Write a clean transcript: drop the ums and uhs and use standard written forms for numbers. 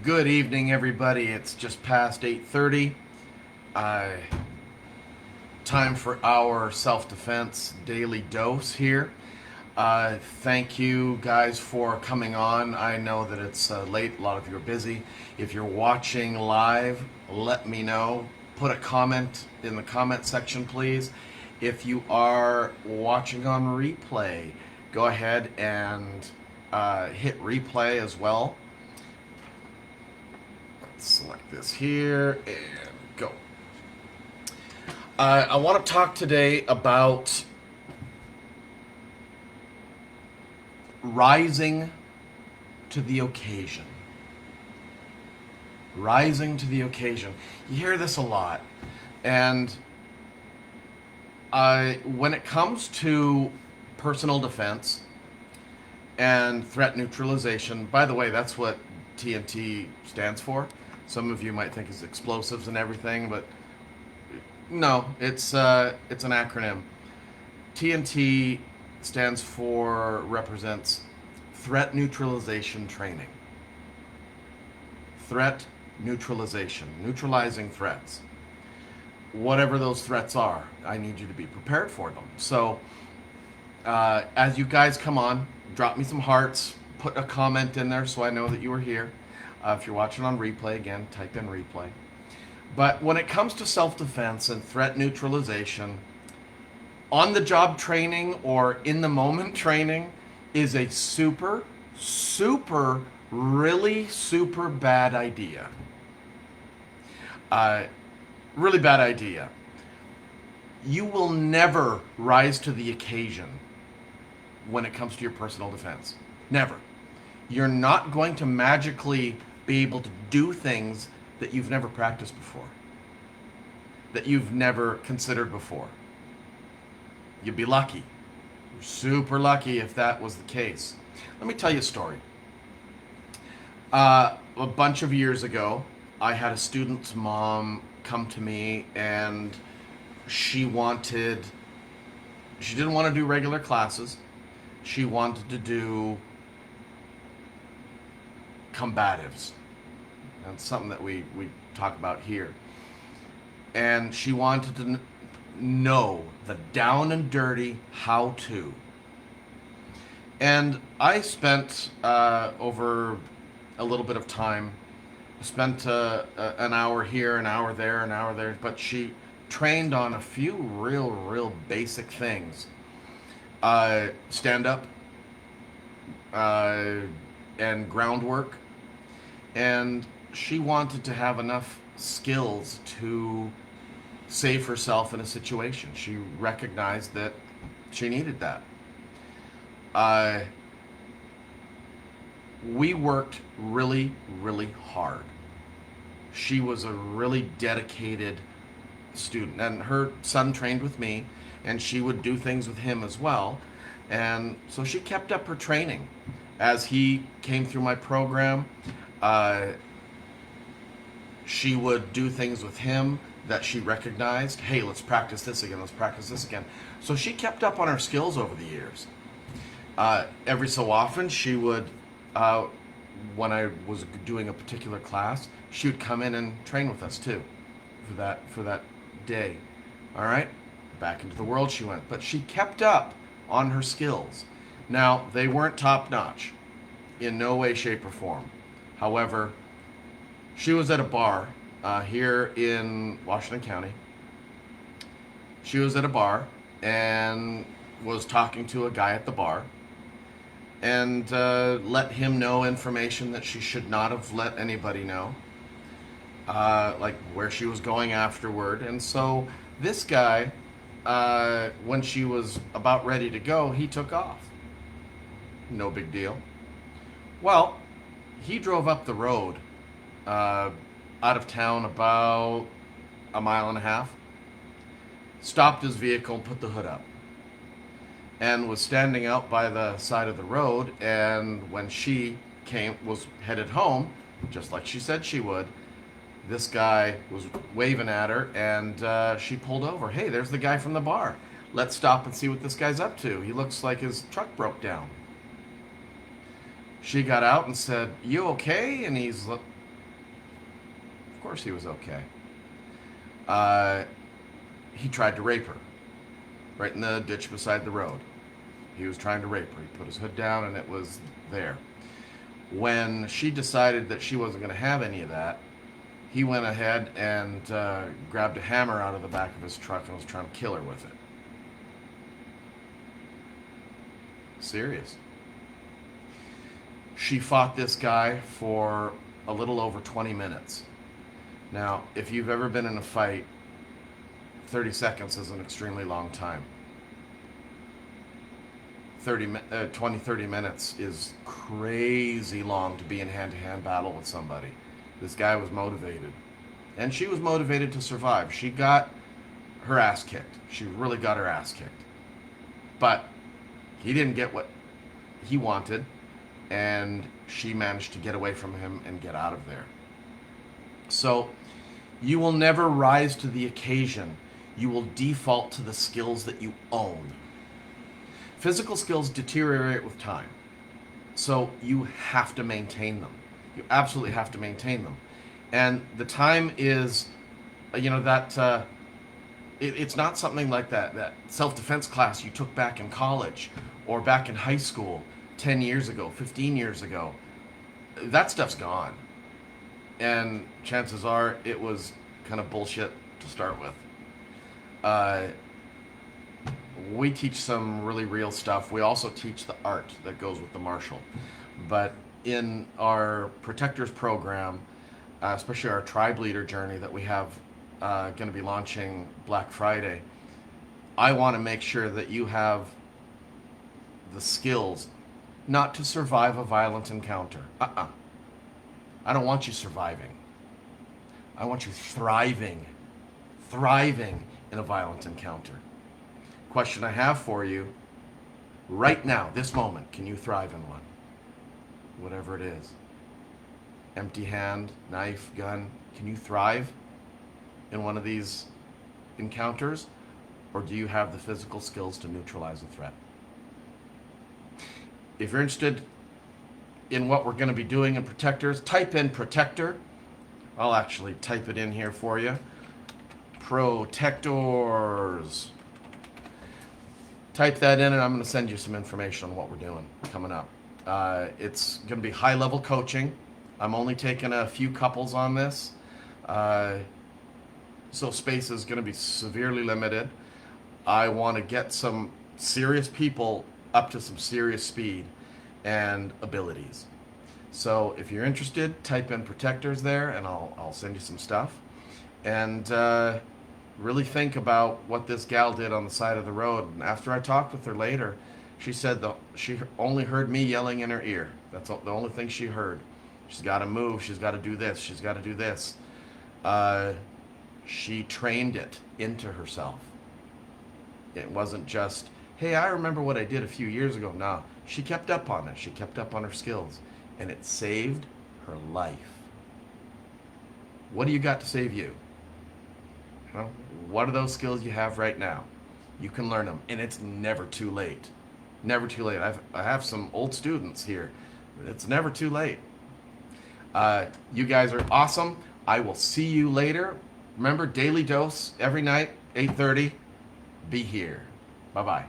Good evening, everybody. It's just past 8:30. Uh, Time for our self-defense daily dose here. Thank you guys for coming on. I know that it's late. A lot of you are busy. If you're watching live, let me know. Put a comment in the comment section, please. If you are watching on replay, go ahead and hit replay as well. Select this here and go. I want to talk today about rising to the occasion. Rising to the occasion. You hear this a lot. And when it comes to personal defense and threat neutralization, by the way, that's what TNT stands for. Some of you might think it's explosives and everything, but no, it's an acronym. TNT represents threat neutralization training. Threat neutralization, neutralizing threats. Whatever those threats are, I need you to be prepared for them. So, as you guys come on, drop me some hearts, put a comment in there so I know that you were here. If you're watching on replay, again, type in replay. But when it comes to self-defense and threat neutralization, on-the-job training or in-the-moment training is a really super bad idea. Really bad idea. You will never rise to the occasion when it comes to your personal defense. Never. You're not going to magically be able to do things that you've never practiced before, that you've never considered before. You'd be lucky. You're super lucky if that was the case. Let me tell you a story. A bunch of years ago, I had a student's mom come to me, and she didn't want to do regular classes. She wanted to do combatives. That's something that we talk about here. And she wanted to know the down and dirty how-to. And I spent over a little bit of time, spent an hour here, an hour there, but she trained on a few real basic things. Stand up and groundwork. And she wanted to have enough skills to save herself in a situation. She recognized that she needed that. We worked really hard. She was a really dedicated student, and her son trained with me, and she would do things with him as well. And so she kept up her training. As he came through my program, she would do things with him that she recognized. Hey, let's practice this again. So she kept up on her skills over the years. Every so often, she would, when I was doing a particular class, she would come in and train with us too, for that day. All right, back into the world she went. But she kept up on her skills. Now, they weren't top notch, in no way, shape, or form. However, she was at a bar here in Washington County. She was at a bar and was talking to a guy at the bar, and let him know information that she should not have let anybody know, like where she was going afterward. And so this guy, when she was about ready to go, he took off. No big deal. Well, he drove up the road out of town about a mile and a half, stopped his vehicle, put the hood up, and was standing out by the side of the road. And when she was headed home, just like she said she would, this guy was waving at her, and she pulled over. Hey, there's the guy from the bar. Let's stop and see what this guy's up to. He looks like his truck broke down. She got out and said, "You okay?" And course he was okay. He tried to rape her right in the ditch beside the road. He was trying to rape her. He put his hood down and it was there. When she decided that she wasn't going to have any of that, he went ahead and grabbed a hammer out of the back of his truck and was trying to kill her with it. Serious. She fought this guy for a little over 20 minutes. Now, if you've ever been in a fight, 30 seconds is an extremely long time. 30 minutes is crazy long to be in hand-to-hand battle with somebody. This guy was motivated. And she was motivated to survive. She got her ass kicked. She really got her ass kicked. But he didn't get what he wanted, and she managed to get away from him and get out of there. So you will never rise to the occasion. You will default to the skills that you own. Physical skills deteriorate with time. So you have to maintain them. You absolutely have to maintain them. And the time is, it's not something like that self-defense class you took back in college or back in high school 10 years ago, 15 years ago. That stuff's gone. And chances are it was kind of bullshit to start with. We teach some really real stuff. We also teach the art that goes with the martial. But in our Protectors program, especially our tribe leader journey that we have going to be launching Black Friday, I want to make sure that you have the skills not to survive a violent encounter. I don't want you surviving. I want you thriving in a violent encounter. Question I have for you, right now, this moment, can you thrive in one? Whatever it is. Empty hand, knife, gun, can you thrive in one of these encounters? Or do you have the physical skills to neutralize a threat? If you're interested in what we're going to be doing in Protectors, type in Protector. I'll actually type it in here for you. Protectors. Type that in and I'm going to send you some information on what we're doing coming up. It's going to be high-level coaching. I'm only taking a few couples on this. So space is going to be severely limited. I want to get some serious people up to some serious speed and abilities. So if you're interested, type in Protectors there and I'll send you some stuff. And really think about what this gal did on the side of the road. And after I talked with her later, she said she only heard me yelling in her ear. That's the only thing she heard. She's got to move. She's got to do this. She's got to do this. She trained it into herself. It wasn't just, hey, I remember what I did a few years ago. No, she kept up on it. She kept up on her skills. And it saved her life. What do you got to save you? Well, what are those skills you have right now? You can learn them, and it's never too late. Never too late. I have some old students here. It's never too late. You guys are awesome. I will see you later. Remember, daily dose every night, 8:30. Be here. Bye-bye.